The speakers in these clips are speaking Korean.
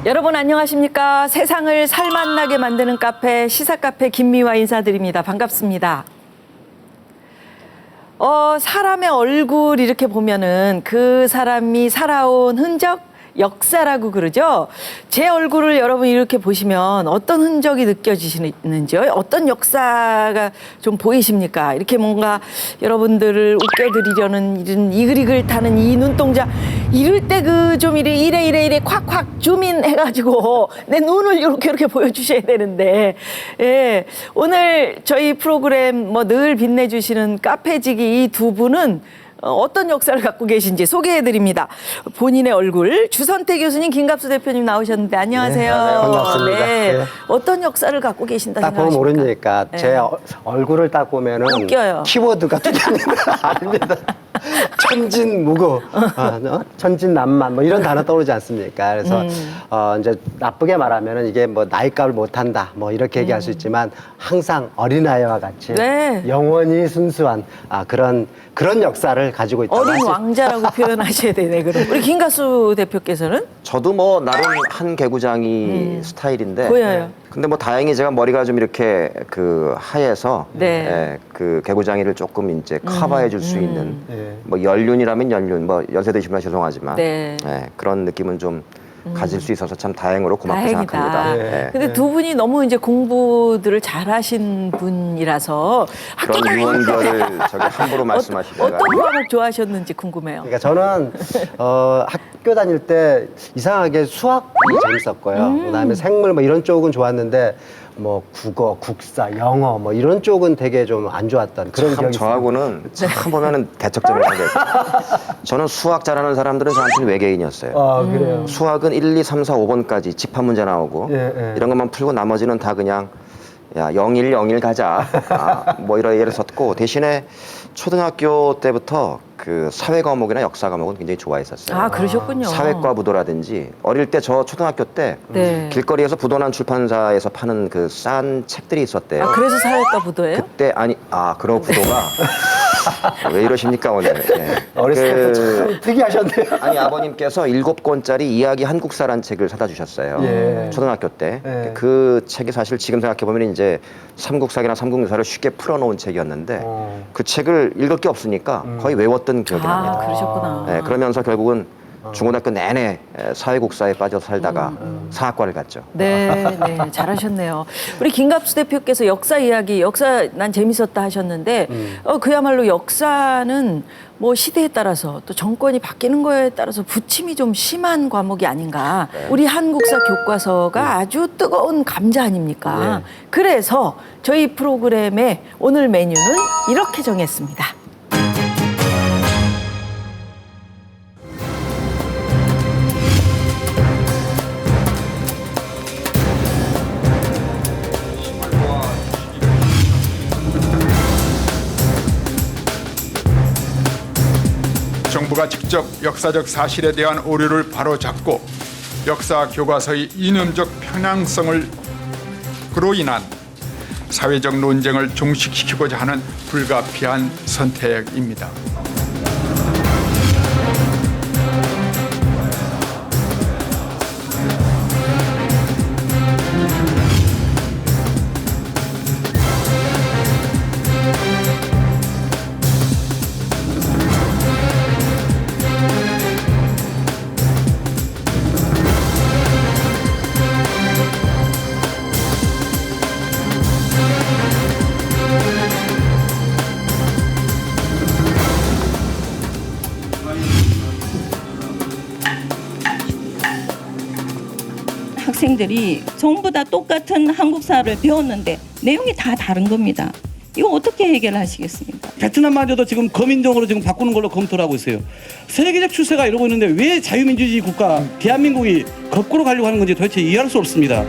여러분 안녕하십니까? 세상을 살맛나게 만드는 카페 시사카페 김미화 인사드립니다. 반갑습니다. 사람의 얼굴 이렇게 보면은 그 사람이 살아온 흔적, 역사라고 그러죠. 제 얼굴을 여러분 이렇게 보시면 어떤 흔적이 느껴지시는지요? 어떤 역사가 좀 보이십니까? 이렇게 뭔가 여러분들을 웃겨드리려는 이런 이글이글타는 이 눈동자 이럴 때 그 좀 이래 콱콱 줌인 해가지고 내 눈을 이렇게 보여주셔야 되는데, 예, 오늘 저희 프로그램 뭐 늘 빛내주시는 카페지기 이 두 분은 어떤 역사를 갖고 계신지 소개해드립니다. 본인의 얼굴 주선태 교수님, 김갑수 대표님 나오셨는데 안녕하세요. 네, 반갑습니다. 네. 네. 어떤 역사를 갖고 계신다 딱 보면 생각하십니까? 모르니까 네. 제 얼굴을 딱 보면은 웃겨요. 키워드가 뚫리는 거 아닙니다. 천진무구, 천진난만 뭐 이런 단어 떠오르지 않습니까? 그래서 이제 나쁘게 말하면은 이게 뭐 나이값을 못한다 뭐 이렇게 얘기할 수 있지만 항상 어린아이와 같이 네. 영원히 순수한 그런 역사를 가지고 있다. 어린 왕자라고 표현하셔야 되네. 그럼 우리 김갑수 대표께서는 저도 뭐 나름 한 개구장이 스타일인데 보여요. 근데 뭐 다행히 제가 머리가 좀 이렇게 그 하얘서 네. 예, 그 개구장이를 조금 이제 커버해 줄 수 있는 네. 뭐 연륜이라면 연륜 뭐 연세 드시면 죄송하지만 네. 예, 그런 느낌은 좀 가질 수 있어서 참 다행으로 고맙게 다행이다. 생각합니다. 네. 예. 근데 두 분이 너무 이제 공부들을 잘하신 분이라서 학교 그런 다닐 유언별을 저기 함부로 말씀하시다가 어떤 과목 좋아하셨는지 궁금해요. 그러니까 저는 학교 다닐 때 이상하게 수학이 재밌었고요. 그다음에 생물 뭐 이런 쪽은 좋았는데 뭐 국어, 국사, 영어 뭐 이런 쪽은 되게 좀 안 좋았던 그런 참 기억이 있어요. 저하고는 참 보면은 대척점을 하겠어요. 저는 수학 잘하는 사람들은 저한테는 외계인이었어요. 그래요. 수학은 1, 2, 3, 4, 5번까지 집합 문제 나오고 예, 예. 이런 것만 풀고 나머지는 다 그냥 야 01, 01 가자 뭐 이런 예를 썼고 대신에 초등학교 때부터 그 사회 과목이나 역사 과목은 굉장히 좋아했었어요. 아, 그러셨군요. 사회과 부도라든지 어릴 때 저 초등학교 때 네. 길거리에서 부도난 출판사에서 파는 그 싼 책들이 있었대요. 아, 그래서 사회과 부도예요? 그때 그런 부도가 왜 이러십니까 오늘? 예. 어렸을 때부터 참 특이하셨네요. 아니 아버님께서 7권짜리 이야기 한국사란 책을 사다 주셨어요. 예. 초등학교 때. 예. 그 책이 사실 지금 생각해 보면 이제 삼국사기나 삼국유사를 쉽게 풀어놓은 책이었는데 그 책을 읽을 게 없으니까 거의 외웠던 기억이 납니다. 그러셨구나. 네, 그러면서 결국은 중고등학교 내내 사회국사에 빠져 살다가 사학과를 갔죠. 네, 잘하셨네요. 우리 김갑수 대표께서 역사 이야기, 역사 난 재밌었다 하셨는데, 그야말로 역사는 뭐 시대에 따라서 또 정권이 바뀌는 거에 따라서 부침이 좀 심한 과목이 아닌가. 우리 한국사 교과서가 아주 뜨거운 감자 아닙니까? 그래서 저희 프로그램의 오늘 메뉴는 이렇게 정했습니다. 정부가 직접 역사적 사실에 대한 오류를 바로잡고 역사 교과서의 이념적 편향성을 그로 인한 사회적 논쟁을 종식시키고자 하는 불가피한 선택입니다. 학생들이 전부 다 똑같은 한국사를 배웠는데 내용이 다 다른 겁니다. 이거 어떻게 해결하시겠습니까? 베트남마저도 지금 거민정으로 지금 바꾸는 걸로 검토를 하고 있어요. 세계적 추세가 이러고 있는데 왜 자유민주주의 국가 대한민국이 거꾸로 가려고 하는 건지 도대체 이해할 수 없습니다.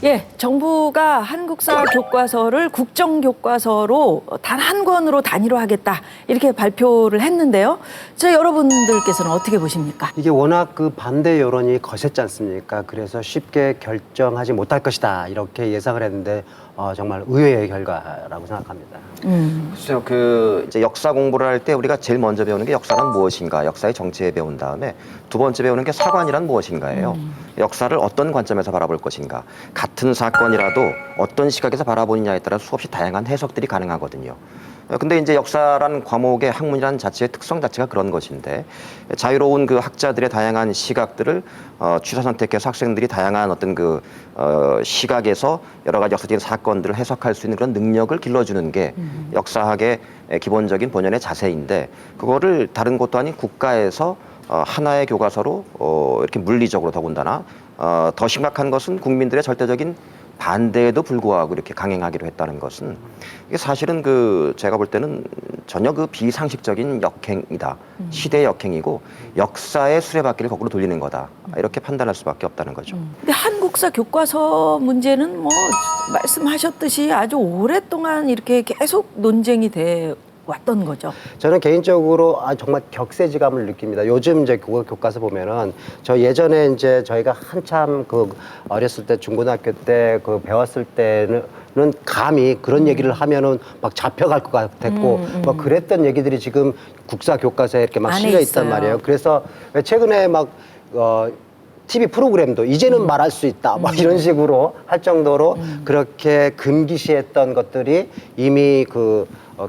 예, 정부 정부가 한국사 교과서를 국정교과서로 단 한 권으로 단일화하겠다 이렇게 발표를 했는데요. 저 여러분들께서는 어떻게 보십니까? 이게 워낙 그 반대 여론이 거셌지 않습니까? 그래서 쉽게 결정하지 못할 것이다 이렇게 예상을 했는데 정말 의외의 결과라고 생각합니다. 글쎄요, 이제 역사 공부를 할 때 우리가 제일 먼저 배우는 게 역사란 무엇인가, 역사의 정체에 배운 다음에 두 번째 배우는 게 사관이란 무엇인가예요. 역사를 어떤 관점에서 바라볼 것인가. 같은 사건이라도 어떤 시각에서 바라보느냐에 따라 수없이 다양한 해석들이 가능하거든요. 근데 이제 역사라는 과목의 학문이라는 자체의 특성 자체가 그런 것인데 자유로운 그 학자들의 다양한 시각들을 취사 선택해서 학생들이 다양한 어떤 시각에서 여러 가지 역사적인 사건들을 해석할 수 있는 그런 능력을 길러주는 게 역사학의 기본적인 본연의 자세인데 그거를 다른 곳도 아닌 국가에서 하나의 교과서로 이렇게 물리적으로 더군다나 더 심각한 것은 국민들의 절대적인 반대에도 불구하고 이렇게 강행하기로 했다는 것은 이게 사실은 제가 볼 때는 전혀 비상식적인 역행이다. 시대의 역행이고 역사의 수레바퀴를 거꾸로 돌리는 거다. 이렇게 판단할 수밖에 없다는 거죠. 근데 한국사 교과서 문제는 뭐 말씀하셨듯이 아주 오랫동안 이렇게 계속 논쟁이 돼 왔던 거죠. 저는 개인적으로 정말 격세지감을 느낍니다. 요즘 이제 교과서 보면은 저 예전에 이제 저희가 한참 어렸을 때 중고등학교 때 배웠을 때는 감히 그런 얘기를 하면은 막 잡혀갈 것 같았고 막 그랬던 얘기들이 지금 국사 교과서에 이렇게 막 실려 있단 말이에요. 그래서 최근에 TV 프로그램도 이제는 말할 수 있다 막 이런 식으로 할 정도로 그렇게 금기시했던 것들이 이미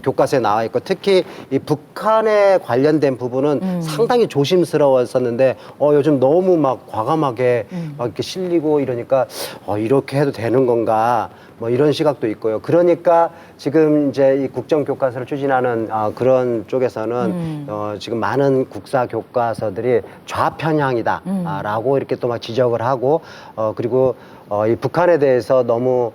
교과서에 나와 있고 특히 이 북한에 관련된 부분은 상당히 조심스러웠었는데 요즘 너무 막 과감하게 막 이렇게 실리고 이러니까 이렇게 해도 되는 건가 뭐 이런 시각도 있고요. 그러니까 지금 이제 이 국정교과서를 추진하는 그런 쪽에서는 지금 많은 국사 교과서들이 좌편향이다라고 이렇게 또 막 지적을 하고 그리고 이 북한에 대해서 너무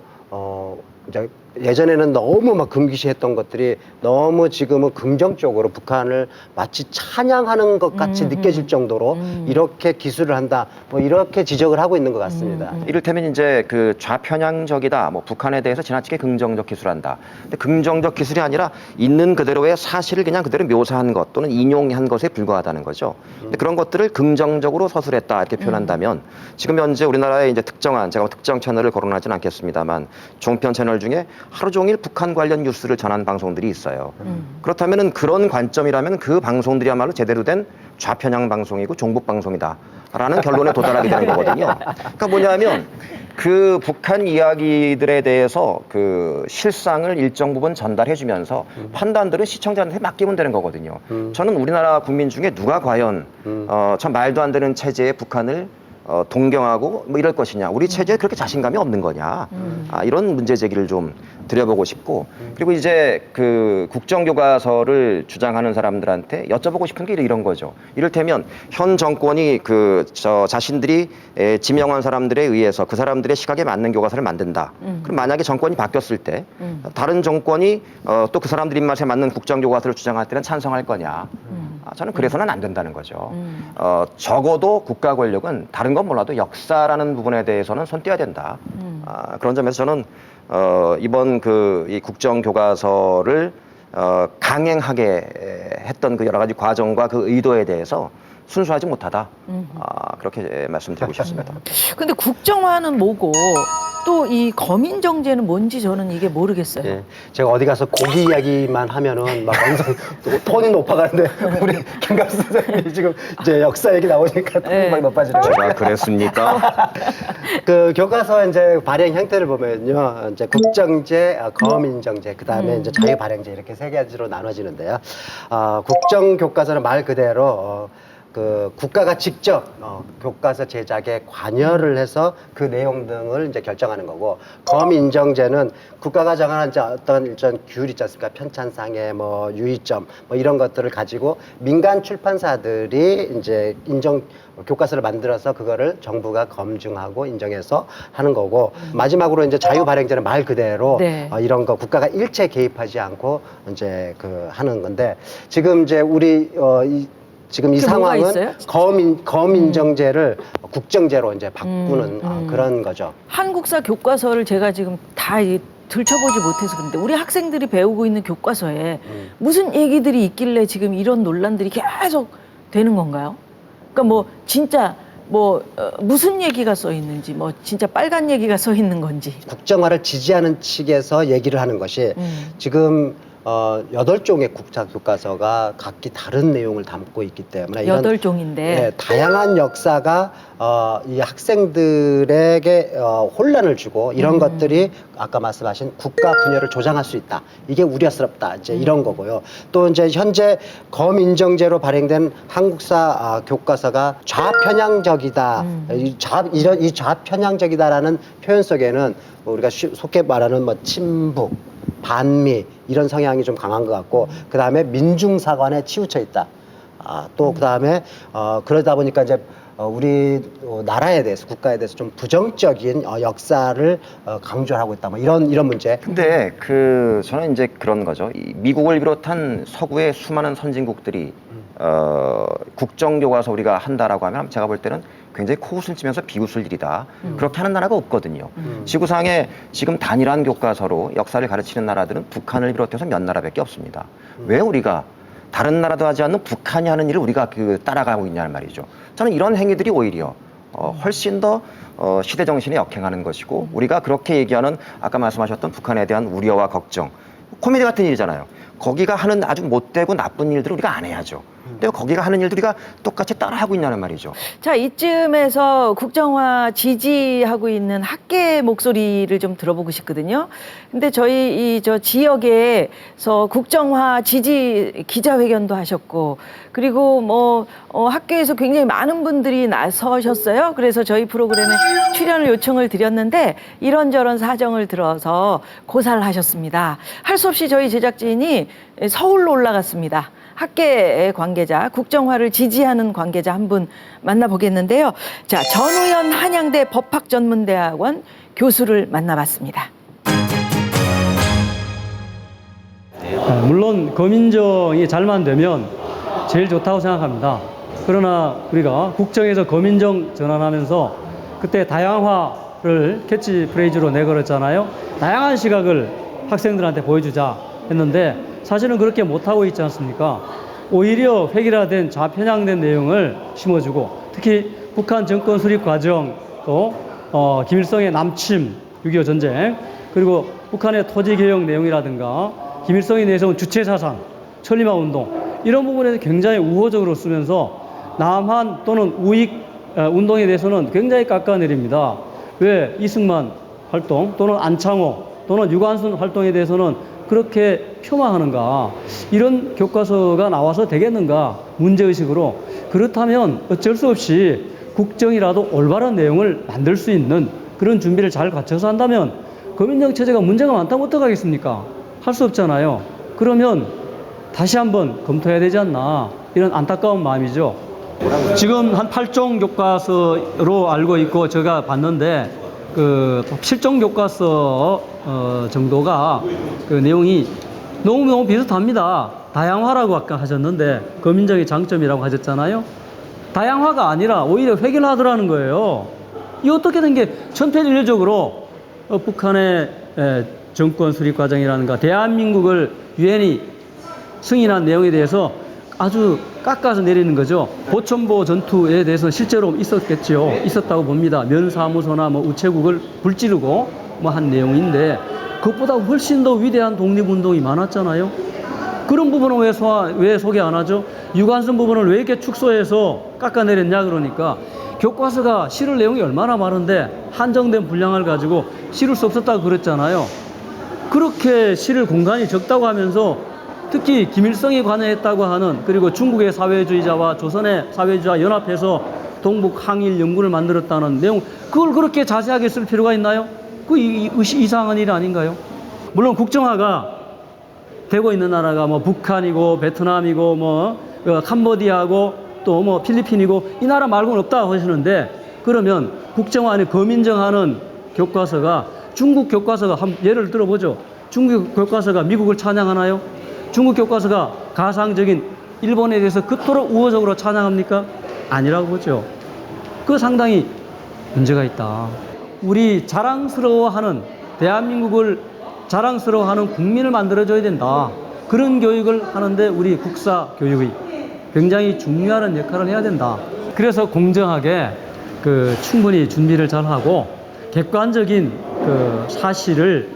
이제 예전에는 너무 막 금기시했던 것들이 너무 지금은 긍정적으로 북한을 마치 찬양하는 것 같이 느껴질 정도로 이렇게 기술을 한다 뭐 이렇게 지적을 하고 있는 것 같습니다. 이를테면 이제 좌편향적이다, 북한에 대해서 지나치게 긍정적 기술한다. 근데 긍정적 기술이 아니라 있는 그대로의 사실을 그냥 그대로 묘사한 것 또는 인용한 것에 불과하다는 거죠. 근데 그런 것들을 긍정적으로 서술했다 이렇게 표현한다면 지금 현재 우리나라의 이제 제가 특정 채널을 거론하지는 않겠습니다만 종편 채널 중에 하루 종일 북한 관련 뉴스를 전하는 방송들이 있어요. 그렇다면은 그런 관점이라면 그 방송들이야말로 제대로 된 좌편향 방송이고 종북 방송이다라는 결론에 도달하게 되는 거거든요. 그러니까 뭐냐면 북한 이야기들에 대해서 실상을 일정 부분 전달해주면서 판단들은 시청자한테 맡기면 되는 거거든요. 저는 우리나라 국민 중에 누가 과연 참 말도 안 되는 체제의 북한을 동경하고 뭐 이럴 것이냐, 우리 체제에 그렇게 자신감이 없는 거냐, 이런 문제 제기를 좀 드려보고 싶고, 그리고 이제 국정교과서를 주장하는 사람들한테 여쭤보고 싶은 게 이런 거죠. 이를테면 현 정권이 자신들이 지명한 사람들에 의해서 그 사람들의 시각에 맞는 교과서를 만든다. 그럼 만약에 정권이 바뀌었을 때 다른 정권이 또 그 사람들 입맛에 맞는 국정교과서를 주장할 때는 찬성할 거냐? 저는 그래서는 안 된다는 거죠. 적어도 국가 권력은 다른 건 몰라도 역사라는 부분에 대해서는 손 떼야 된다. 그런 점에서 저는 이번 이 국정교과서를 강행하게 했던 여러 가지 과정과 그 의도에 대해서 순수하지 못하다. 그렇게 말씀드리고 싶습니다. 근데 국정화는 뭐고 또 이 거민정제는 뭔지 저는 이게 모르겠어요. 예, 제가 어디 가서 고기 이야기만 하면은 막 엄청 톤이 높아가는데 우리 김갑수 선생님이 지금 이제 역사 얘기 나오니까 톤이 막 높아지네요. 제가 그랬습니까? 교과서 이제 발행 형태를 보면요, 이제 국정제, 거민정제, 그 다음에 이제 자유발행제 이렇게 세 가지로 나눠지는데요. 국정교과서는 말 그대로 국가가 직접 교과서 제작에 관여를 해서 그 내용 등을 이제 결정하는 거고, 거민정제는 국가가 정하는 어떤 일정 규율 있지 않습니까? 편찬상의 유의점 이런 것들을 가지고 민간 출판사들이 이제 교과서를 만들어서 그거를 정부가 검증하고 인정해서 하는 거고, 마지막으로 이제 자유발행제는 말 그대로 이런 거 국가가 일체 개입하지 않고 이제 하는 건데, 지금 이제 우리 지금 이 그게 뭐가 상황은 있어요? 거민정제를 국정제로 이제 바꾸는 그런 거죠. 한국사 교과서를 제가 지금 다 들춰보지 못해서 그런데 우리 학생들이 배우고 있는 교과서에 무슨 얘기들이 있길래 지금 이런 논란들이 계속 되는 건가요? 그러니까 뭐 진짜 무슨 얘기가 써 있는지, 뭐 진짜 빨간 얘기가 써 있는 건지. 국정화를 지지하는 측에서 얘기를 하는 것이 지금 8종의 국사 교과서가 각기 다른 내용을 담고 있기 때문에 이런 8종인데. 예, 다양한 역사가 이 학생들에게 혼란을 주고 이런 것들이 아까 말씀하신 국가 분열을 조장할 수 있다. 이게 우려스럽다. 이제 이런 거고요. 또 이제 현재 거민정제로 발행된 한국사 교과서가 좌편향적이다. 이 좌편향적이다라는 표현 속에는 우리가 속게 말하는 뭐 친북, 반미 이런 성향이 좀 강한 것 같고 그 다음에 민중사관에 치우쳐 있다. 또 그 다음에 그러다 보니까 이제 우리 나라에 대해서 국가에 대해서 좀 부정적인 역사를 강조하고 있다. 뭐 이런 문제. 근데 저는 이제 그런 거죠. 이 미국을 비롯한 서구의 수많은 선진국들이 국정교과서 우리가 한다라고 하면 제가 볼 때는 굉장히 코웃을 치면서 비웃을 일이다. 그렇게 하는 나라가 없거든요. 지구상에 지금 단일한 교과서로 역사를 가르치는 나라들은 북한을 비롯해서 몇 나라밖에 없습니다. 왜 우리가 다른 나라도 하지 않는 북한이 하는 일을 우리가 따라가고 있냐는 말이죠. 저는 이런 행위들이 오히려 훨씬 더 시대 정신에 역행하는 것이고 우리가 그렇게 얘기하는 아까 말씀하셨던 북한에 대한 우려와 걱정, 코미디 같은 일이잖아요. 거기가 하는 아주 못되고 나쁜 일들을 우리가 안 해야죠. 근데 거기가 하는 일들 우리가 똑같이 따라하고 있냐는 말이죠. 자, 이쯤에서 국정화 지지하고 있는 학계의 목소리를 좀 들어보고 싶거든요. 근데 저희 저 지역에서 국정화 지지 기자회견도 하셨고, 그리고 학교에서 굉장히 많은 분들이 나서셨어요. 그래서 저희 프로그램에 출연을 요청을 드렸는데 이런저런 사정을 들어서 고사를 하셨습니다. 할 수 없이 저희 제작진이 서울로 올라갔습니다. 학계 관계자, 국정화를 지지하는 관계자 한 분 만나보겠는데요. 자, 전우현 한양대 법학전문대학원 교수를 만나봤습니다. 물론 거민정이 잘만 되면 제일 좋다고 생각합니다. 그러나 우리가 국정에서 거민정 전환하면서 그때 다양화를 캐치프레이즈로 내걸었잖아요. 다양한 시각을 학생들한테 보여주자 했는데 사실은 그렇게 못하고 있지 않습니까? 오히려 획일화된 좌편향된 내용을 심어주고 특히 북한 정권 수립 과정 또 김일성의 남침, 6.25 전쟁 그리고 북한의 토지개혁 내용이라든가 김일성이 내세운 주체사상, 천리마 운동 이런 부분에서 굉장히 우호적으로 쓰면서 남한 또는 우익 운동에 대해서는 굉장히 깎아내립니다. 왜 이승만 활동 또는 안창호 또는 유관순 활동에 대해서는 그렇게 폄하하는가? 이런 교과서가 나와서 되겠는가? 문제의식으로. 그렇다면 어쩔 수 없이 국정이라도 올바른 내용을 만들 수 있는 그런 준비를 잘 갖춰서 한다면 거민정 체제가 문제가 많다면 어떡하겠습니까? 할 수 없잖아요. 그러면 다시 한번 검토해야 되지 않나? 이런 안타까운 마음이죠. 지금 한 8종 교과서로 알고 있고 제가 봤는데 그 7종 교과서 정도가 그 내용이 너무 비슷합니다. 다양화라고 아까 하셨는데 거민정의 장점이라고 하셨잖아요. 다양화가 아니라 오히려 획일화하더라는 거예요. 이 어떻게 된 게 천편일률적으로 북한의 정권 수립 과정이라든가 대한민국을 유엔이 승인한 내용에 대해서 아주 깎아서 내리는 거죠. 보천보 전투에 대해서는 실제로 있었겠죠. 있었다고 봅니다. 면사무소나 우체국을 불지르고 한 내용인데 그것보다 훨씬 더 위대한 독립운동이 많았잖아요. 그런 부분은 왜 소개 안 하죠? 유관순 부분을 왜 이렇게 축소해서 깎아내렸냐 그러니까 교과서가 실을 내용이 얼마나 많은데 한정된 분량을 가지고 실을 수 없었다고 그랬잖아요. 그렇게 실을 공간이 적다고 하면서 특히 김일성이 관여했다고 하는 그리고 중국의 사회주의자와 조선의 사회주의자 연합해서 동북 항일 연구를 만들었다는 내용 그걸 그렇게 자세하게 쓸 필요가 있나요? 그 이상한 일 아닌가요? 물론 국정화가 되고 있는 나라가 북한이고 베트남이고 캄보디아고 또 필리핀이고 이 나라 말고는 없다고 하시는데 그러면 국정화에 거민정하는 교과서가 중국 교과서가 예를 들어보죠. 중국 교과서가 미국을 찬양하나요? 중국 교과서가 가상적인 일본에 대해서 그토록 우호적으로 찬양합니까? 아니라고 보죠. 그 상당히 문제가 있다. 우리 자랑스러워하는, 대한민국을 자랑스러워하는 국민을 만들어줘야 된다. 그런 교육을 하는데 우리 국사 교육이 굉장히 중요한 역할을 해야 된다. 그래서 공정하게 충분히 준비를 잘 하고 객관적인 사실을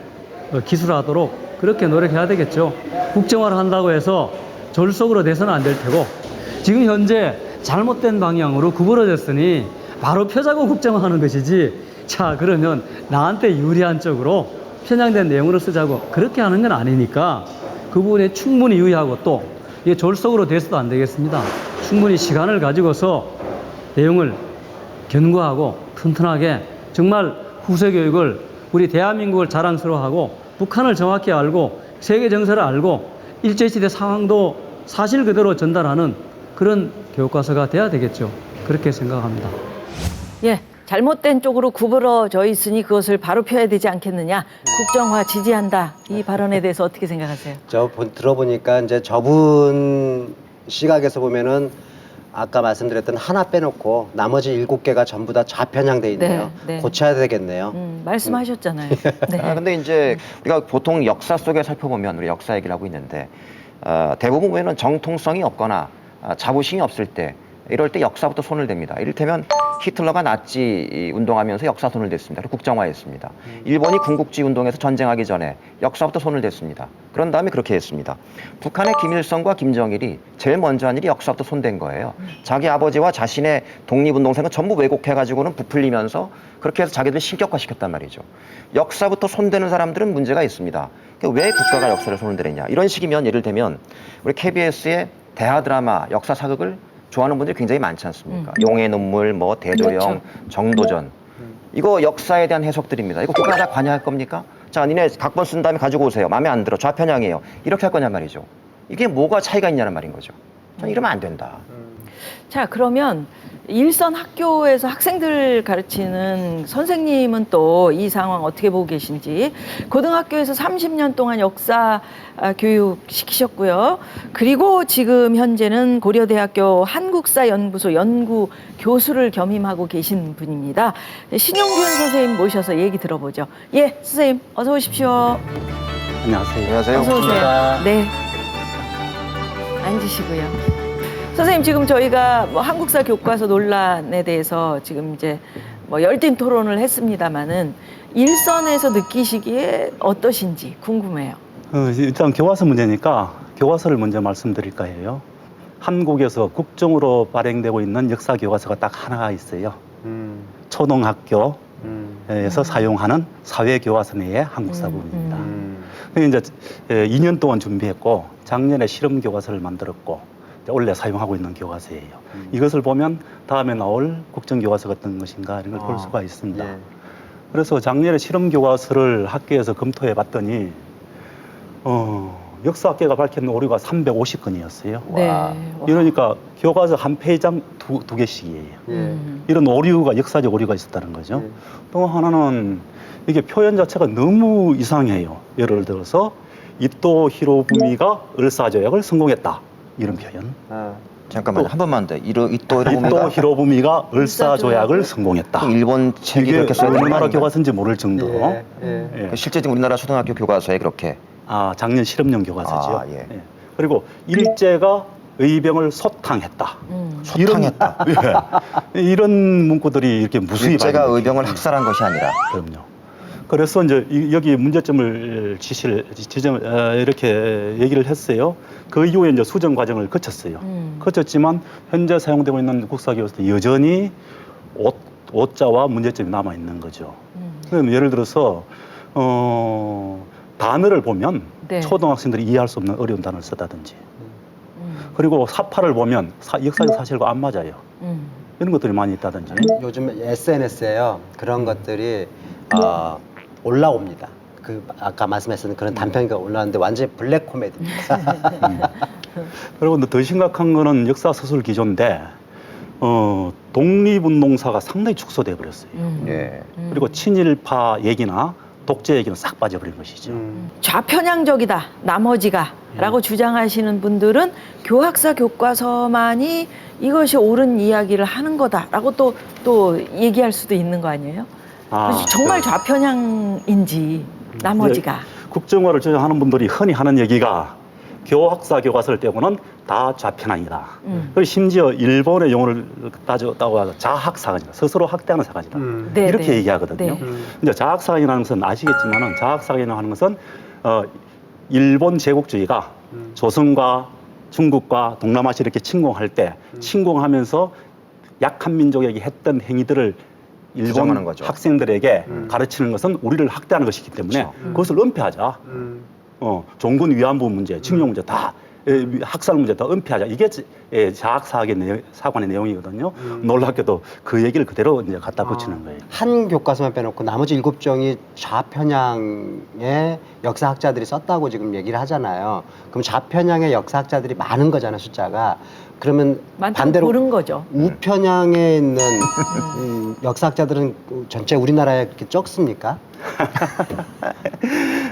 기술하도록 그렇게 노력해야 되겠죠. 국정화를 한다고 해서 졸속으로 돼서는 안 될 테고, 지금 현재 잘못된 방향으로 구부러졌으니 바로 펴자고 국정화하는 것이지, 자 그러면 나한테 유리한 쪽으로 편향된 내용으로 쓰자고 그렇게 하는 건 아니니까 그 부분에 충분히 유의하고, 또 이게 졸속으로 돼서도 안 되겠습니다. 충분히 시간을 가지고서 내용을 견고하고 튼튼하게 정말 후세 교육을, 우리 대한민국을 자랑스러워하고 북한을 정확히 알고 세계 정세를 알고 일제시대 상황도 사실 그대로 전달하는 그런 교과서가 돼야 되겠죠. 그렇게 생각합니다. 예, 잘못된 쪽으로 구부러져 있으니 그것을 바로 펴야 되지 않겠느냐. 국정화 지지한다. 이 발언에 대해서 어떻게 생각하세요? 들어보니까 이제 저분 시각에서 보면은 아까 말씀드렸던 하나 빼놓고 나머지 7개가 전부 다 좌편향돼 있네요. 네, 네. 고쳐야 되겠네요. 말씀하셨잖아요. 네. 근데 이제 우리가 보통 역사 속에 살펴보면, 우리 역사 얘기를 하고 있는데, 대부분 보면은 정통성이 없거나 자부심이 없을 때, 이럴 때 역사부터 손을 댑니다. 이를테면 히틀러가 나치 운동하면서 역사 손을 댔습니다. 그리고 국정화했습니다. 일본이 군국주의 운동에서 전쟁하기 전에 역사부터 손을 댔습니다. 그런 다음에 그렇게 했습니다. 북한의 김일성과 김정일이 제일 먼저 한 일이 역사부터 손댄 거예요. 자기 아버지와 자신의 독립운동생은 전부 왜곡해가지고는 부풀리면서 그렇게 해서 자기들을 신격화시켰단 말이죠. 역사부터 손대는 사람들은 문제가 있습니다. 왜 국가가 역사를 손을 대느냐. 이런 식이면, 예를 들면 우리 KBS의 대하 드라마 역사 사극을 좋아하는 분들이 굉장히 많지 않습니까? 용의 눈물, 뭐 대조영, 그렇죠. 정도전. 이거 역사에 대한 해석들입니다. 이거 국가가 다 관여할 겁니까? 자, 니네 각본 쓴 다음에 가지고 오세요. 마음에 안 들어. 좌편향이에요. 이렇게 할 거냔 말이죠. 이게 뭐가 차이가 있냐는 말인 거죠. 저는 이러면 안 된다. 자, 그러면 일선 학교에서 학생들 가르치는 선생님은 또 이 상황 어떻게 보고 계신지. 고등학교에서 30년 동안 역사 교육 시키셨고요. 그리고 지금 현재는 고려대학교 한국사연구소 연구 교수를 겸임하고 계신 분입니다. 신용균 선생님 모셔서 얘기 들어보죠. 예, 선생님 어서 오십시오. 안녕하세요. 안녕하세요. 어서 오세요. 네. 앉으시고요. 선생님, 지금 저희가 뭐 한국사 교과서 논란에 대해서 지금 이제 뭐 열띤 토론을 했습니다마는 일선에서 느끼시기에 어떠신지 궁금해요. 일단 교과서 문제니까 교과서를 먼저 말씀드릴까 해요. 한국에서 국정으로 발행되고 있는 역사 교과서가 딱 하나가 있어요. 초등학교에서 사용하는 사회 교과서 내의 한국사 부분입니다. 이제 2년 동안 준비했고 작년에 실험 교과서를 만들었고 원래 사용하고 있는 교과서예요. 이것을 보면 다음에 나올 국정교과서가 어떤 것인가 이런 걸 볼 수가 있습니다. 예. 그래서 작년에 실험 교과서를 학교에서 검토해 봤더니 역사학계가 밝힌 오류가 350건이었어요. 네. 이러니까 교과서 한 페이지당 두 개씩이에요. 예. 이런 오류가, 역사적 오류가 있었다는 거죠. 또 하나는 이게 표현 자체가 너무 이상해요. 예를 들어서 이토 히로부미가 을사조약을 성공했다. 이런 표현. 잠깐만, 한 번만 더. 이토 이토 히로부미가 을사조약을 성공했다. 일본 책이 이게 그렇게 써있는 어느 나라 거 교과서인지 모를 정도로. 예. 예. 예. 실제 지금 우리나라 초등학교 교과서에 그렇게. 작년 실험용 교과서죠. 아, 예. 예. 그리고 일제가 의병을 소탕했다. 소탕했다. 이런 문구들이 이렇게 무수히 일제가 많이 의병을 학살한 것이 아니라. 그럼요. 그래서 이제 여기 문제점을 이렇게 얘기를 했어요. 그 이후에 이제 수정 과정을 거쳤어요. 거쳤지만 현재 사용되고 있는 국사교과서도 여전히 오자와 문제점이 남아 있는 거죠. 그럼 예를 들어서 단어를 보면 네. 초등학생들이 이해할 수 없는 어려운 단어를 썼다든지, 그리고 사파를 보면 역사적 사실과 안 맞아요. 이런 것들이 많이 있다든지. 요즘 SNS에요. 그런 것들이 올라옵니다. 그 아까 말씀하셨던 그런 단편이 올라왔는데 완전히 블랙 코미디입니다. 그리고 더 심각한 거는 역사 서술 기조인데 독립운동사가 상당히 축소돼 버렸어요. 예. 그리고 친일파 얘기나 독재 얘기는 싹 빠져버린 것이죠. 좌편향적이다, 나머지가라고 주장하시는 분들은 교학사 교과서만이 이것이 옳은 이야기를 하는 거다라고 또 얘기할 수도 있는 거 아니에요? 그래서 정말 좌편향인지 나머지가. 국정화를 주장하는 분들이 흔히 하는 얘기가 교학사 교과서를 떼고는 다 좌편향이다. 그리고 심지어 일본의 용어를 따져다가 자학사관이다. 스스로 학대하는 사관이다. 네, 이렇게 네. 얘기하거든요. 네. 근데 자학사관이라는 것은 아시겠지만은 자학사관이라고 하는 것은 일본 제국주의가 조선과 중국과 동남아시아 이렇게 침공할 때 침공하면서 약한 민족에게 했던 행위들을 부정하는 일본 거죠. 학생들에게 가르치는 것은 우리를 학대하는 것이기 때문에 그것을 은폐하자. 종군 위안부 문제, 징용 문제 다 학살 문제 다 은폐하자. 이게 자학사관의 내용이거든요. 놀랍게도 그 얘기를 그대로 이제 갖다 붙이는 거예요. 한 교과서만 빼놓고 나머지 7종이 좌편향의 역사학자들이 썼다고 지금 얘기를 하잖아요. 그럼 좌편향의 역사학자들이 많은 거잖아요, 숫자가. 그러면 많다고 반대로 고른 거죠. 우편향에 있는 역사학자들은 전체 우리나라에 그렇게 적습니까?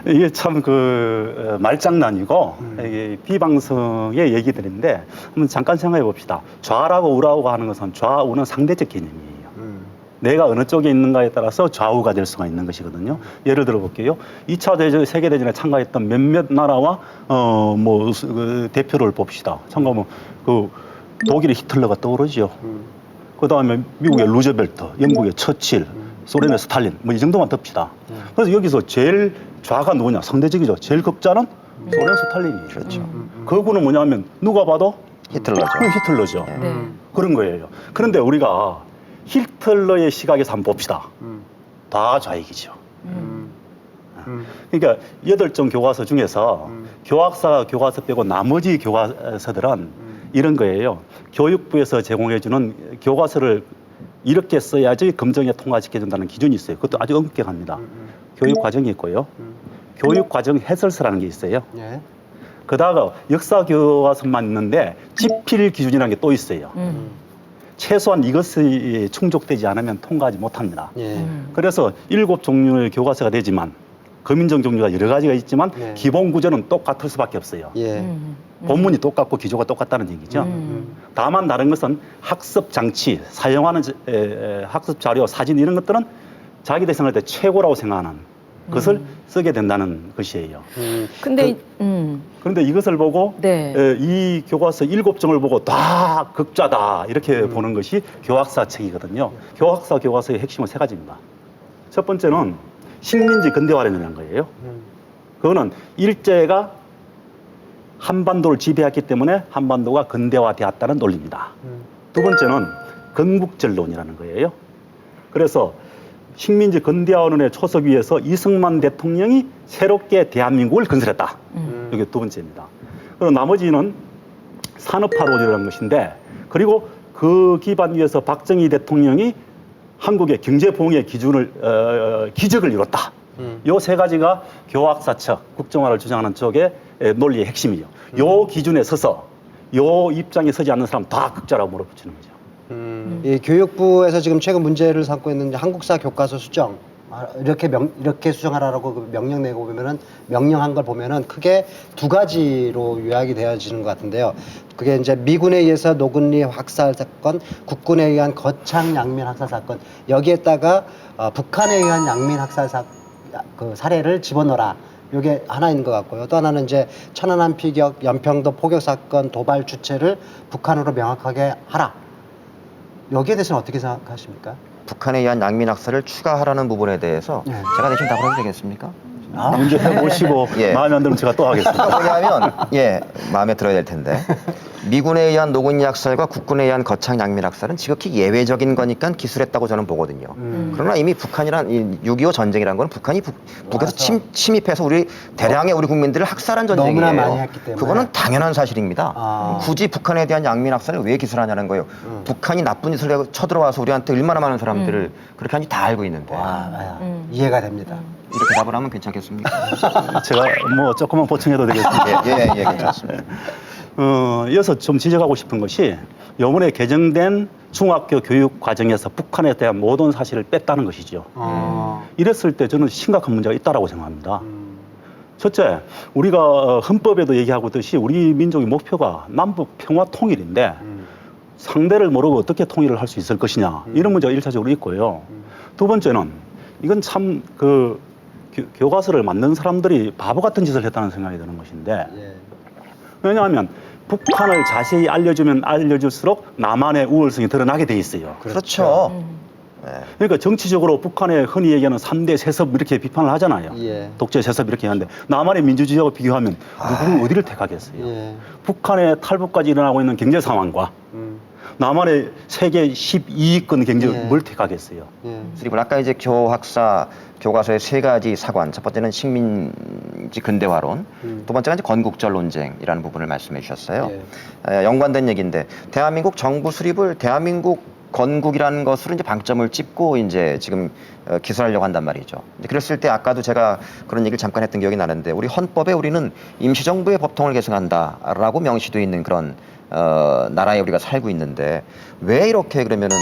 이게 참 그 말장난이고 이게 비방성의 얘기들인데 한번 잠깐 생각해 봅시다. 좌라고 우라고 하는 것은 좌우는 상대적 개념이에요. 내가 어느 쪽에 있는가에 따라서 좌우가 될 수가 있는 것이거든요. 예를 들어 볼게요. 2차 대전, 세계대전에 참가했던 몇몇 나라와 그 대표를 봅시다. 참가하면 그 독일의 히틀러가 떠오르죠. 그 다음에 미국의 루즈벨트, 영국의 처칠, 소련의 스탈린, 뭐 이 정도만 듭시다. 그래서 여기서 제일 좌가 누구냐? 상대적이죠. 제일 극자는 소련 스탈린이에요. 그렇죠. 그거는 뭐냐면 누가 봐도 히틀러죠. 그 히틀러죠. 네. 그런 거예요. 그런데 우리가 히틀러의 시각에서 한번 봅시다. 다 좌익이죠. 그러니까 8종 교과서 중에서 교학사 교과서 빼고 나머지 교과서들은 이런 거예요. 교육부에서 제공해주는 교과서를 이렇게 써야지 검정에 통과시켜준다는 기준이 있어요. 그것도 아주 엄격합니다. 교육과정이 있고요. 교육과정 해설서라는 게 있어요. 예. 그다가 역사 교과서만 있는데 집필 기준이라는 게 또 있어요. 최소한 이것이 충족되지 않으면 통과하지 못합니다. 예. 그래서 7종류의 교과서가 되지만 검인정 종류가 여러 가지가 있지만 네. 기본 구조는 똑같을 수밖에 없어요. 예. 본문이 똑같고 기조가 똑같다는 얘기죠. 다만 다른 것은 학습 장치, 사용하는 학습 자료, 사진 이런 것들은 자기들 생각할 때 최고라고 생각하는 것을 쓰게 된다는 것이에요. 근데 그런데 이것을 보고 네. 이 교과서 7종을 보고 다 극좌다 이렇게 보는 것이 교학사 책이거든요. 교학사 교과서의 핵심은 3가지입니다. 첫 번째는 식민지 근대화론이라는 거예요. 그거는 일제가 한반도를 지배했기 때문에 한반도가 근대화되었다는 논리입니다. 두 번째는 건국절론이라는 거예요. 그래서 식민지 근대화론의 초석 위에서 이승만 대통령이 새롭게 대한민국을 건설했다. 이게 두 번째입니다. 그리고 나머지는 산업화론이라는 것인데, 그리고 그 기반 위에서 박정희 대통령이 한국의 경제봉의 기적을 이뤘다. 요 3가지가 교학사척, 국정화를 주장하는 쪽의 논리의 핵심이죠. 요 기준에 서서 요 입장에 서지 않는 사람 다 극자라고 물어붙이는 거죠. 이 교육부에서 지금 최근 문제를 삼고 있는 한국사 교과서 수정 이렇게 수정하라고 그 명령 내고 보면은 명령한 걸 보면은 크게 2가지로 요약이 되어지는 것 같은데요. 그게 이제 미군에 의해서 노근리 학살 사건, 국군에 의한 거창 양민 학살 사건, 여기에다가 북한에 의한 양민 학살 그 사례를 집어넣어라. 이게 하나인 것 같고요. 또 하나는 이제 천안함 피격, 연평도 포격 사건 도발 주체를 북한으로 명확하게 하라. 여기에 대해서는 어떻게 생각하십니까? 북한에 의한 양민학살을 추가하라는 부분에 대해서 네. 제가 대신 답을 해도 되겠습니까? 문제 해보시고 예. 마음에 안 들면 제가 또 하겠습니다. 왜냐하면 마음에 들어야 될 텐데 미군에 의한 노근리 학살과 국군에 의한 거창 양민 학살은 지극히 예외적인 거니까 기술했다고 저는 보거든요. 그러나 이미 북한이란 6.25 전쟁이라는 건 북한이 북에서 침입해서 우리 대량의 우리 국민들을 학살한 전쟁이에요. 너무나 많이 했기 때문에. 그거는 당연한 사실입니다. 굳이 북한에 대한 양민 학살을 왜 기술하냐는 거예요. 북한이 나쁜 짓을 하고 쳐들어와서 우리한테 얼마나 많은 사람들을 그렇게 하는지 다 알고 있는데 이해가 됩니다. 이렇게 답을 하면 괜찮겠습니까? 제가 뭐 조금만 보충해도 되겠습니다. 예, 괜찮습니다. 이어서 좀 지적하고 싶은 것이 이번에 개정된 중학교 교육 과정에서 북한에 대한 모든 사실을 뺐다는 것이죠. 이랬을 때 저는 심각한 문제가 있다라고 생각합니다. 첫째, 우리가 헌법에도 얘기하고 있듯이 우리 민족의 목표가 남북 평화 통일인데 상대를 모르고 어떻게 통일을 할 수 있을 것이냐 이런 문제가 일차적으로 있고요. 두 번째는 이건 참 그 교과서를 만든 사람들이 바보 같은 짓을 했다는 생각이 드는 것인데 왜냐하면 북한을 자세히 알려주면 알려줄수록 남한의 우월성이 드러나게 돼 있어요. 그렇죠. 그러니까 정치적으로 북한에 흔히 얘기하는 3대 세습 이렇게 비판을 하잖아요. 예. 독재 세습 이렇게 하는데 남한의 민주주의하고 비교하면 누구는 어디를 택하겠어요. 예. 북한의 탈북까지 일어나고 있는 경제 상황과 남한의 세계 12위권 경제를 예. 뭘 택하겠어요. 그리고 아까 이제 교학사 교과서의 세 가지 사관, 첫 번째는 식민지 근대화론, 두 번째가 이제 건국절 논쟁이라는 부분을 말씀해 주셨어요. 연관된 얘기인데 대한민국 정부 수립을 대한민국 건국이라는 것으로 이제 방점을 찍고 이제 지금 기술하려고 한단 말이죠. 그랬을 때 아까도 제가 그런 얘기를 잠깐 했던 기억이 나는데 우리 헌법에 우리는 임시정부의 법통을 계승한다라고 명시되어 있는 그런 나라에 우리가 살고 있는데 왜 이렇게 그러면은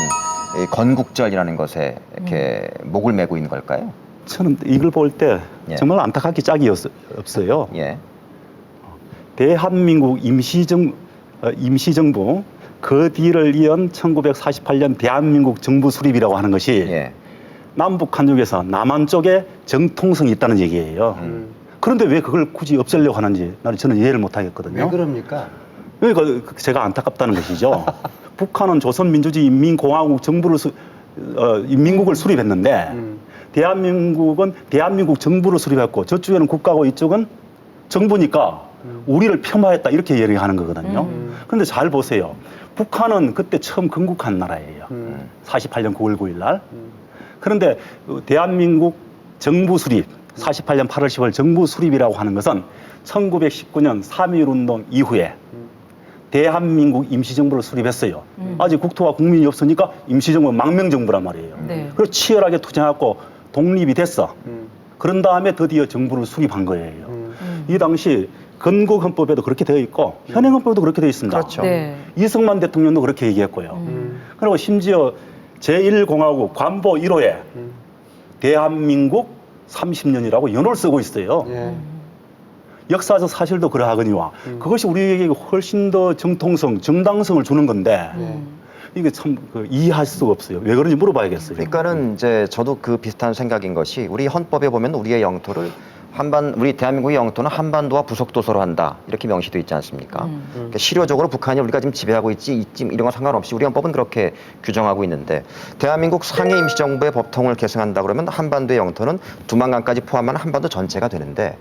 이 건국절이라는 것에 이렇게 목을 메고 있는 걸까요? 저는 이걸 볼 때 예. 정말 안타깝게 짝이 없어요. 예. 대한민국 임시정부 그 뒤를 이은 1948년 대한민국 정부 수립이라고 하는 것이 예. 남북 한쪽에서 남한 쪽에 정통성이 있다는 얘기예요. 그런데 왜 그걸 굳이 없애려고 하는지 저는 이해를 못 하겠거든요. 왜 그럽니까? 그러니까 제가 안타깝다는 것이죠. 북한은 조선민주주의 인민공화국 정부를 인민국을 수립했는데 대한민국은 대한민국 정부를 수립했고 저쪽에는 국가고 이쪽은 정부니까 우리를 폄하했다 이렇게 얘기하는 거거든요. 그런데 잘 보세요. 북한은 그때 처음 건국한 나라예요. 48년 9월 9일 날. 그런데 대한민국 정부 수립 48년 8월 10월 정부 수립이라고 하는 것은 1919년 3.1운동 이후에 대한민국 임시정부를 수립했어요. 아직 국토와 국민이 없으니까 임시정부 망명정부란 말이에요. 네. 그래서 치열하게 투쟁하고 독립이 됐어. 그런 다음에 드디어 정부를 수립한 거예요. 이 당시 건국헌법에도 그렇게 되어 있고 현행헌법에도 그렇게 되어 있습니다. 그렇죠. 네. 이승만 대통령도 그렇게 얘기했고요. 그리고 심지어 제1공화국 관보 1호에 대한민국 30년이라고 연호를 쓰고 있어요. 예. 역사적 사실도 그러하거니와 그것이 우리에게 훨씬 더 정통성, 정당성을 주는 건데 이게 참 이해할 수가 없어요. 왜 그런지 물어봐야겠어요. 그러니까는 이제 저도 그 비슷한 생각인 것이 우리 헌법에 보면 우리의 영토를 우리 대한민국의 영토는 한반도와 부속도서로 한다 이렇게 명시되어 있지 않습니까? 그러니까 실효적으로 북한이 우리가 지금 지배하고 있지 이런 건 상관없이 우리 헌법은 그렇게 규정하고 있는데 대한민국 상해 임시정부의 법통을 계승한다 그러면 한반도의 영토는 두만강까지 포함한 한반도 전체가 되는데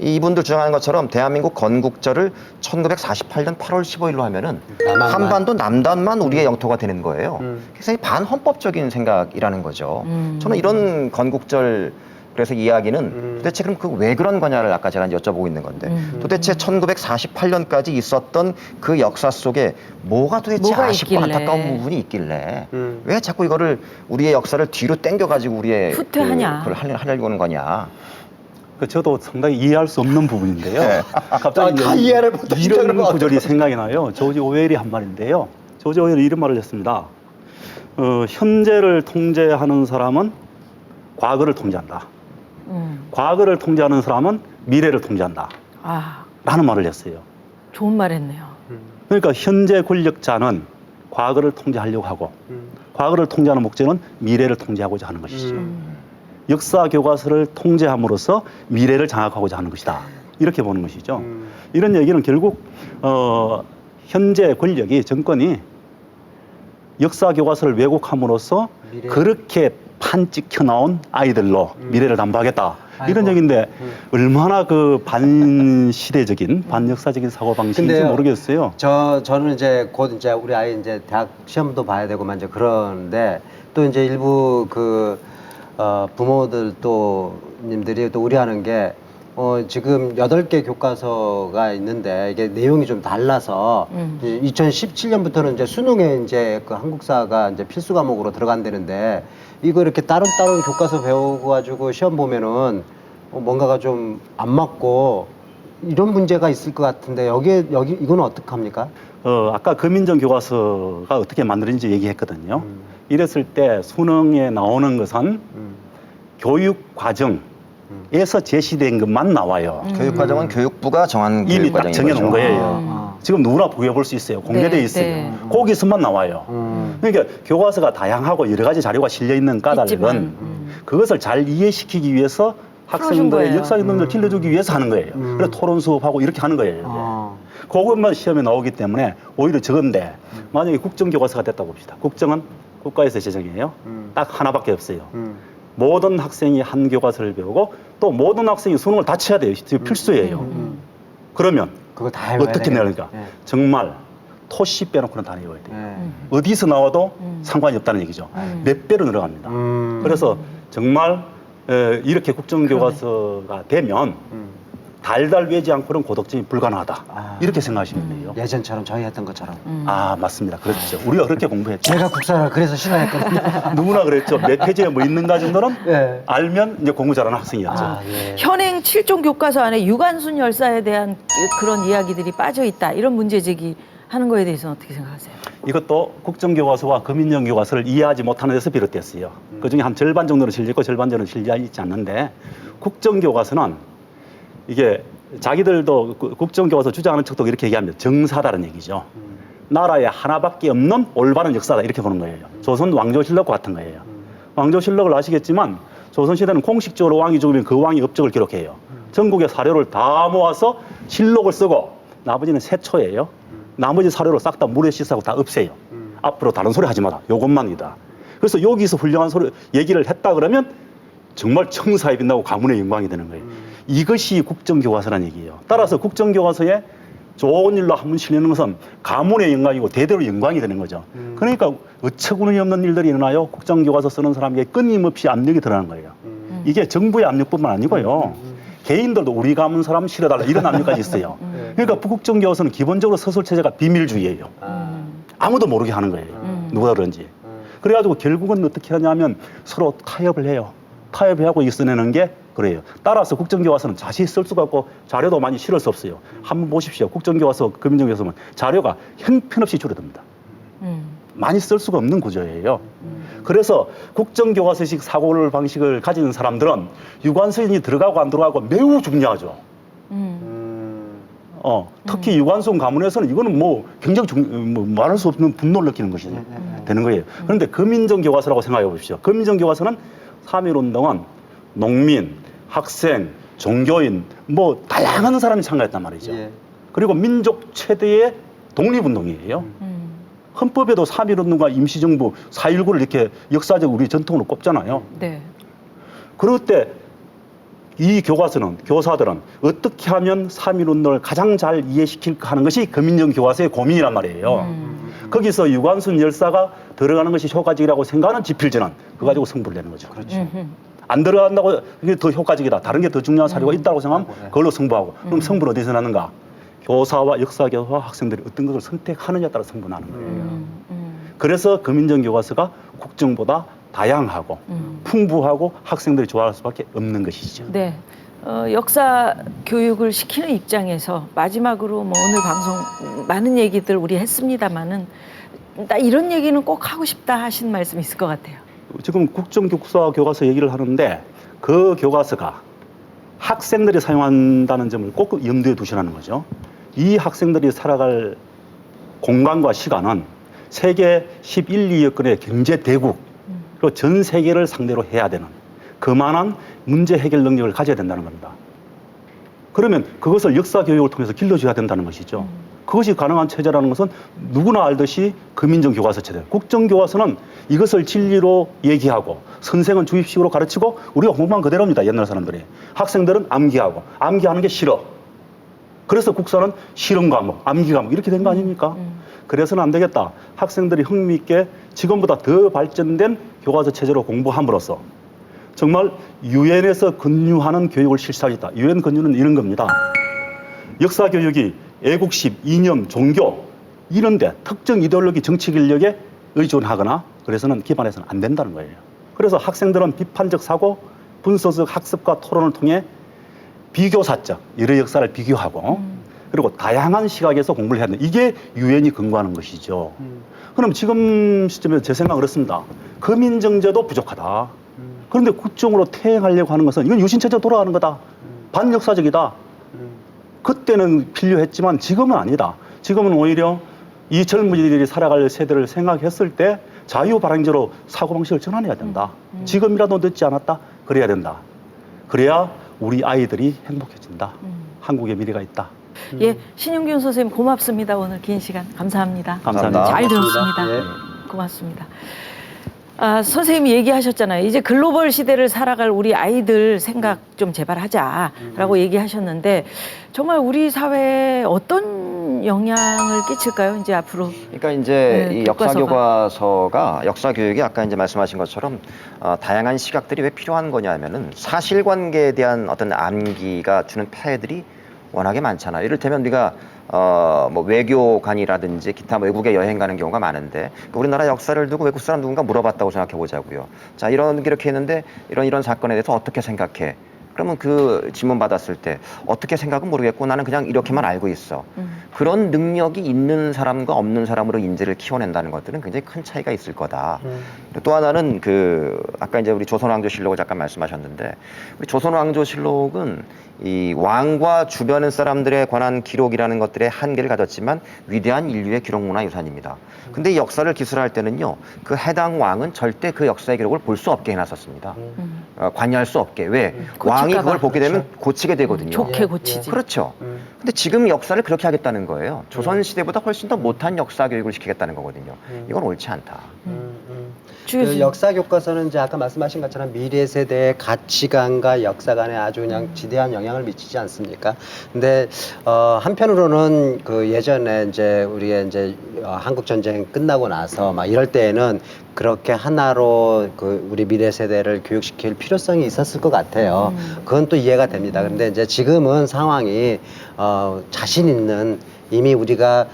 이분들 주장하는 것처럼 대한민국 건국절을 1948년 8월 15일로 하면은 남한만. 한반도 남단만 우리의 영토가 되는 거예요. 그래서 반헌법적인 생각이라는 거죠. 저는 이런 건국절 그래서 이야기는 도대체 그럼 그 왜 그런 거냐를 아까 제가 여쭤보고 있는 건데 도대체 1948년까지 있었던 그 역사 속에 뭐가 도대체 뭐가 아쉽고 있길래. 안타까운 부분이 있길래 왜 자꾸 이거를 우리의 역사를 뒤로 당겨가지고 우리의 후퇴하냐. 그걸 하려고 하는 거냐. 저도 상당히 이해할 수 없는 부분인데요. 네. 갑자기 다 이해를 못하니까 이런 그런 것 구절이 생각이 나요. 조지 오웰이 한 말인데요. 조지 오웰이 이런 말을 했습니다. 현재를 통제하는 사람은 과거를 통제한다. 과거를 통제하는 사람은 미래를 통제한다. 아, 라는 말을 했어요. 좋은 말 했네요. 그러니까 현재 권력자는 과거를 통제하려고 하고 과거를 통제하는 목적은 미래를 통제하고자 하는 것이죠. 역사 교과서를 통제함으로써 미래를 장악하고자 하는 것이다. 이렇게 보는 것이죠. 이런 얘기는 결국 현재 권력이 정권이 역사 교과서를 왜곡함으로써 그렇게 판찍혀 나온 아이들로 미래를 담보하겠다. 이런 얘기인데 얼마나 그 반시대적인 반역사적인 사고 방식인지 근데요, 모르겠어요. 저는 이제 곧 이제 우리 아이 이제 대학 시험도 봐야 되고 이제 그러는데 또 이제 일부 부모들 또 님들이 또 우려하는 게 지금 8개 교과서가 있는데 이게 내용이 좀 달라서 2017년부터는 이제 수능에 이제 그 한국사가 이제 필수 과목으로 들어간다는데 이거 이렇게 따로따로 교과서 배우고 가지고 시험 보면은 뭔가가 좀 안 맞고 이런 문제가 있을 것 같은데 여기 이거는 어떡합니까? 아까 거민정 교과서가 어떻게 만들어진지 얘기했거든요. 이랬을 때 수능에 나오는 것은 교육 과정에서 제시된 것만 나와요. 교육 과정은 교육부가 정한 이미 교육 딱 과정인 정해놓은 거죠. 거예요. 지금 누구나 구해볼 수 있어요. 공개돼 네, 있어요. 네. 거기서만 나와요. 그러니까 교과서가 다양하고 여러 가지 자료가 실려 있는 까닭은 있지만, 그것을 잘 이해시키기 위해서 풀어준 학생들의 거예요. 역사 능력을 길러주기 위해서 하는 거예요. 그래서 토론 수업하고 이렇게 하는 거예요. 그것만 시험에 나오기 때문에 오히려 적은데 만약에 국정교과서가 됐다고 봅시다. 국정은 국가에서 제정해요. 딱 하나밖에 없어요. 모든 학생이 한 교과서를 배우고 또 모든 학생이 수능을 다 쳐야 돼요. 필수예요. 그러면 그거 다 어떻게 내니까 정말 토시 빼놓고는 다 외워야 돼요. 어디서 나와도 상관이 없다는 얘기죠. 몇 배로 늘어갑니다. 그래서 정말 이렇게 국정교과서가 되면 달달 외지 않고는 고독증이 불가능하다. 이렇게 생각하시면 돼요. 예전처럼 저희 했던 것처럼. 아 맞습니다. 그렇죠. 우리가 그렇게 공부했죠. 제가 국사를 그래서 싫어했거든요. 누구나 그랬죠. 몇 페이지에 뭐 있는가 정도는 예. 알면 이제 공부 잘하는 학생이었죠. 아, 예. 현행 7종 교과서 안에 유관순 열사에 대한 그런 이야기들이 빠져 있다. 이런 문제 제기 하는 거에 대해서는 어떻게 생각하세요? 이것도 국정교과서와 거민정 교과서를 이해하지 못하는 데서 비롯됐어요. 그중에 한 절반 정도는 실리고 절반 정도는 실리지 않는데 국정교과서는 이게 자기들도 국정교과서 주장하는 척도 이렇게 얘기합니다. 정사다는 얘기죠. 나라에 하나밖에 없는 올바른 역사다 이렇게 보는 거예요. 조선 왕조실록과 같은 거예요. 왕조실록을 아시겠지만 조선시대는 공식적으로 왕이 죽으면 그 왕이 업적을 기록해요. 전국의 사료를 다 모아서 실록을 쓰고 나머지는 세초예요. 나머지 사료를 싹 다 물에 씻어고 다 없애요. 앞으로 다른 소리 하지 마라. 요것만이다. 그래서 여기서 훌륭한 소리 얘기를 했다 그러면 정말 청사에 빛나고 가문의 영광이 되는 거예요. 이것이 국정교과서라는 얘기예요. 따라서 국정교과서에 좋은 일로 한번 실리는 것은 가문의 영광이고 대대로 영광이 되는 거죠. 그러니까 어처구니 없는 일들이 일어나요. 국정교과서 쓰는 사람에게 끊임없이 압력이 드러나는 거예요. 이게 정부의 압력뿐만 아니고요. 개인들도 우리 가문 사람 실어달라 이런 압력까지 있어요. 그러니까 국정교과서는 기본적으로 서술체제가 비밀주의예요. 아무도 모르게 하는 거예요. 누가 그런지. 그래가지고 결국은 어떻게 하냐면 서로 타협을 해요. 타협하고 써내는 게 그래요. 따라서 국정교과서는 자세히 쓸 수가 없고 자료도 많이 실을 수 없어요. 한번 보십시오. 국정교과서, 거민정교과서는 자료가 형편없이 줄어듭니다. 많이 쓸 수가 없는 구조예요. 그래서 국정교과서식 사고 방식을 가진 사람들은 유관순이 들어가고 안 들어가고 매우 중요하죠. 특히 유관순 가문에서는 이거는 뭐 굉장히 말할 수 없는 분노를 느끼는 것이 되는 거예요. 그런데 거민정 교과서라고 생각해 보십시오. 거민정 교과서는 3.1운동은 농민, 학생, 종교인 뭐 다양한 사람이 참가했단 말이죠. 예. 그리고 민족 최대의 독립운동이에요. 헌법에도 3.1운동과 임시정부 4.19를 이렇게 역사적 우리 전통으로 꼽잖아요. 네. 그럴 때 이 교과서는 교사들은 어떻게 하면 3.1운동을 가장 잘 이해시킬까 하는 것이 거민정 교과서의 고민이란 말이에요. 거기서 유관순 열사가 들어가는 것이 효과적이라고 생각하는 지필전은 그거 가지고 승부를 내는 거죠. 그렇죠. 안 들어간다고 이게 더 효과적이다. 다른 게 더 중요한 사료가 있다고 생각하면 그걸로 승부하고. 그럼 승부는 어디서 나는가? 교사와 역사교사와 학생들이 어떤 것을 선택하느냐에 따라 승부나는 거예요. 그래서 거민정 교과서가 국정보다 다양하고 풍부하고 학생들이 좋아할 수밖에 없는 것이죠. 네. 역사 교육을 시키는 입장에서 마지막으로 뭐 오늘 방송 많은 얘기들 우리 했습니다마는 나 이런 얘기는 꼭 하고 싶다 하신 말씀 있을 것 같아요. 지금 국정교과 교과서 얘기를 하는데 그 교과서가 학생들이 사용한다는 점을 꼭 염두에 두시라는 거죠. 이 학생들이 살아갈 공간과 시간은 세계 11, 2위권의 경제 대국 그리고 전 세계를 상대로 해야 되는 그만한 문제 해결 능력을 가져야 된다는 겁니다. 그러면 그것을 역사 교육을 통해서 길러줘야 된다는 것이죠. 그것이 가능한 체제라는 것은 누구나 알듯이 거민정 교과서 체제. 국정교과서는 이것을 진리로 얘기하고 선생은 주입식으로 가르치고 우리가 공부한 그대로입니다. 옛날 사람들이. 학생들은 암기하고 암기하는 게 싫어. 그래서 국사는 실험 과목, 암기 과목 이렇게 된 거 아닙니까? 그래서는 안 되겠다. 학생들이 흥미있게 지금보다 더 발전된 교과서 체제로 공부함으로써 정말 유엔에서 근유하는 교육을 실시하겠다. 유엔 근유는 이런 겁니다. 역사 교육이 애국심, 이념, 종교 이런데 특정 이데올로기 정치 권력에 의존하거나 그래서는 기반해서는 안 된다는 거예요. 그래서 학생들은 비판적 사고, 분석적 학습과 토론을 통해 비교사적 여러 역사를 비교하고 그리고 다양한 시각에서 공부를 해야 된다. 이게 유엔이 권고하는 것이죠. 그럼 지금 시점에서 제 생각은 그렇습니다. 거민정제도 부족하다. 그런데 국정으로 퇴행하려고 하는 것은 이건 유신체제로 돌아가는 거다. 반역사적이다. 그때는 필요했지만 지금은 아니다. 지금은 오히려 이 젊은이들이 살아갈 세대를 생각했을 때 자유발행제로 사고방식을 전환해야 된다. 지금이라도 늦지 않았다. 그래야 된다. 그래야 우리 아이들이 행복해진다. 한국의 미래가 있다. 예, 신용균 선생님 고맙습니다. 오늘 긴 시간 감사합니다. 감사합니다. 잘 들었습니다. 예. 고맙습니다. 아, 선생님이 얘기하셨잖아요. 이제 글로벌 시대를 살아갈 우리 아이들 생각 좀 제발 하자라고 얘기하셨는데 정말 우리 사회에 어떤 영향을 끼칠까요? 이제 앞으로. 그러니까 이제 네, 이 교과서가. 역사 교과서가 역사 교육이 아까 이제 말씀하신 것처럼 다양한 시각들이 왜 필요한 거냐면은 사실관계에 대한 어떤 암기가 주는 폐해들이 워낙에 많잖아요. 이를테면 우리가 뭐 외교관이라든지 기타 외국에 여행 가는 경우가 많은데 우리나라 역사를 두고 외국 사람 누군가 물어봤다고 생각해 보자고요. 자, 이렇게 했는데 이런 사건에 대해서 어떻게 생각해? 그러면 그 질문 받았을 때 어떻게 생각은 모르겠고 나는 그냥 이렇게만 알고 있어. 그런 능력이 있는 사람과 없는 사람으로 인재를 키워낸다는 것들은 굉장히 큰 차이가 있을 거다. 또 하나는 아까 이제 우리 조선왕조실록을 잠깐 말씀하셨는데 우리 조선왕조실록은 이 왕과 주변 사람들에 관한 기록이라는 것들의 한계를 가졌지만 위대한 인류의 기록문화유산입니다. 근데 이 역사를 기술할 때는요, 그 해당 왕은 절대 그 역사의 기록을 볼 수 없게 해놨었습니다. 관여할 수 없게. 왜? 왕이 그걸 보게 되면 고치게 되거든요. 좋게 고치지. 그렇죠. 근데 지금 역사를 그렇게 하겠다는 거예요. 조선시대보다 훨씬 더 못한 역사 교육을 시키겠다는 거거든요. 이건 옳지 않다. 그 역사 교과서는 이제 아까 말씀하신 것처럼 미래 세대의 가치관과 역사관에 아주 그냥 지대한 영향을 미치지 않습니까? 근데 한편으로는 그 예전에 이제 우리가 이제 한국 전쟁 끝나고 나서 막 이럴 때에는 그렇게 하나로 그 우리 미래 세대를 교육시킬 필요성이 있었을 것 같아요. 그건 또 이해가 됩니다. 근데 이제 지금은 상황이 자신 있는 이미 우리가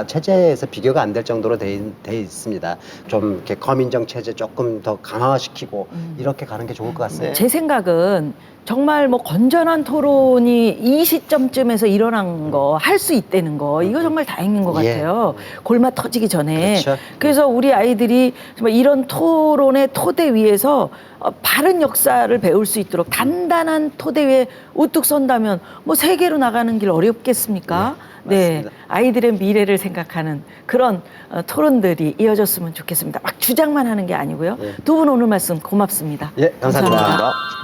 체제에서 비교가 안 될 정도로 돼 있습니다. 좀 이렇게 거민정 체제 조금 더 강화시키고 이렇게 가는 게 좋을 것 같습니다. 제 생각은 정말 뭐 건전한 토론이 이 시점쯤에서 일어난 거, 할 수 있다는 거, 이거 정말 다행인 것 예. 같아요. 골마 터지기 전에. 그렇죠. 그래서 우리 아이들이 정말 이런 토론의 토대 위에서 바른 역사를 배울 수 있도록 단단한 토대 위에 우뚝 선다면 뭐 세계로 나가는 길 어렵겠습니까? 네, 맞습니다. 아이들의 미래를 생각하는 그런 토론들이 이어졌으면 좋겠습니다. 막 주장만 하는 게 아니고요. 예. 두 분 오늘 말씀 고맙습니다. 예, 감사합니다. 감사합니다.